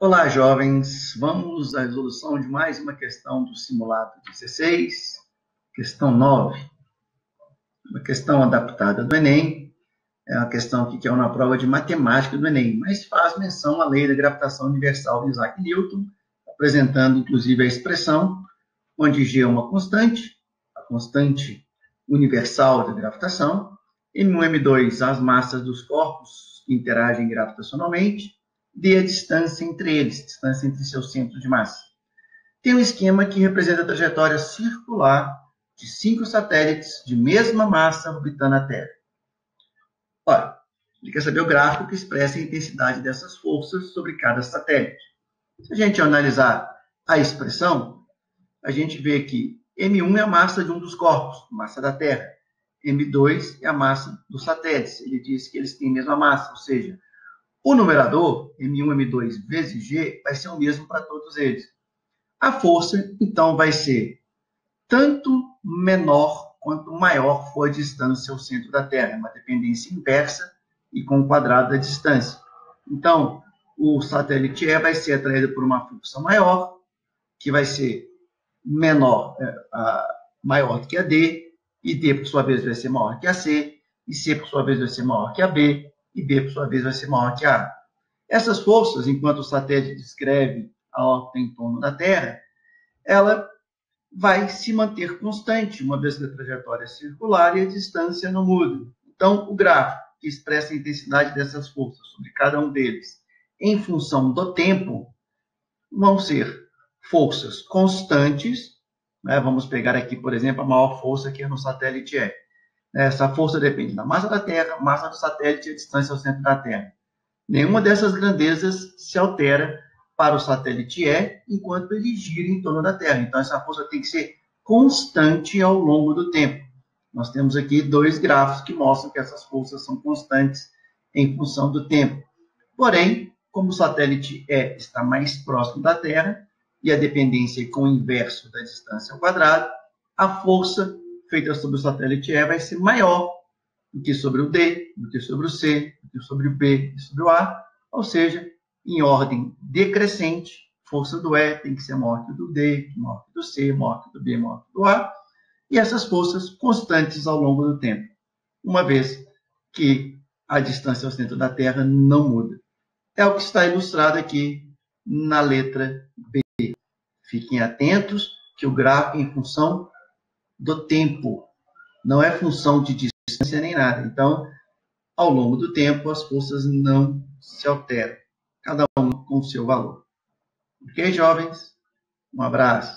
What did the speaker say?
Olá, jovens. Vamos à resolução de mais uma questão do simulado 16, questão 9. Uma questão adaptada do Enem. É uma questão que caiu na prova de matemática do Enem, mas faz menção à lei da gravitação universal de Isaac Newton, apresentando inclusive a expressão onde G é uma constante, a constante universal da gravitação, M1 e M2 as massas dos corpos que interagem gravitacionalmente, D a distância entre eles, distância entre seus centros de massa. Tem um esquema que representa a trajetória circular de 5 satélites de mesma massa orbitando a Terra. Olha, ele quer saber o gráfico que expressa a intensidade dessas forças sobre cada satélite. Se a gente analisar a expressão, a gente vê que M1 é a massa de um dos corpos, massa da Terra. M2 é a massa dos satélites. Ele diz que eles têm a mesma massa, ou seja, o numerador, M1, M2 vezes G, vai ser o mesmo para todos eles. A força, então, vai ser tanto menor quanto maior for a distância ao centro da Terra. É uma dependência inversa e com o quadrado da distância. Então, o satélite E vai ser atraído por uma força maior, que vai ser maior do que a D, e D, por sua vez, vai ser maior que a C, e C, por sua vez, vai ser maior que a B, e B, por sua vez, vai ser maior que a A. Essas forças, enquanto o satélite descreve a órbita em torno da Terra, ela vai se manter constante, uma vez que a trajetória é circular e a distância não muda. Então, o gráfico que expressa a intensidade dessas forças sobre cada um deles em função do tempo vão ser forças constantes, né? Vamos pegar aqui, por exemplo, a maior força que é no satélite E. Essa força depende da massa da Terra, massa do satélite e a distância ao centro da Terra. Nenhuma dessas grandezas se altera para o satélite E enquanto ele gira em torno da Terra. Então, essa força tem que ser constante ao longo do tempo. Nós temos aqui dois gráficos que mostram que essas forças são constantes em função do tempo. Porém, como o satélite E está mais próximo da Terra e a dependência é com o inverso da distância ao quadrado, a força feita sobre o satélite E vai ser maior do que sobre o D, do que sobre o C, do que sobre o B e sobre o A, ou seja, em ordem decrescente, força do E tem que ser maior que do D, maior que do C, maior que do B, maior que do A, e essas forças constantes ao longo do tempo, uma vez que a distância ao centro da Terra não muda. É o que está ilustrado aqui na letra B. Fiquem atentos que o gráfico é em função do tempo, não é função de distância nem nada. Então, ao longo do tempo, as forças não se alteram, cada um com o seu valor. Ok, jovens? Um abraço.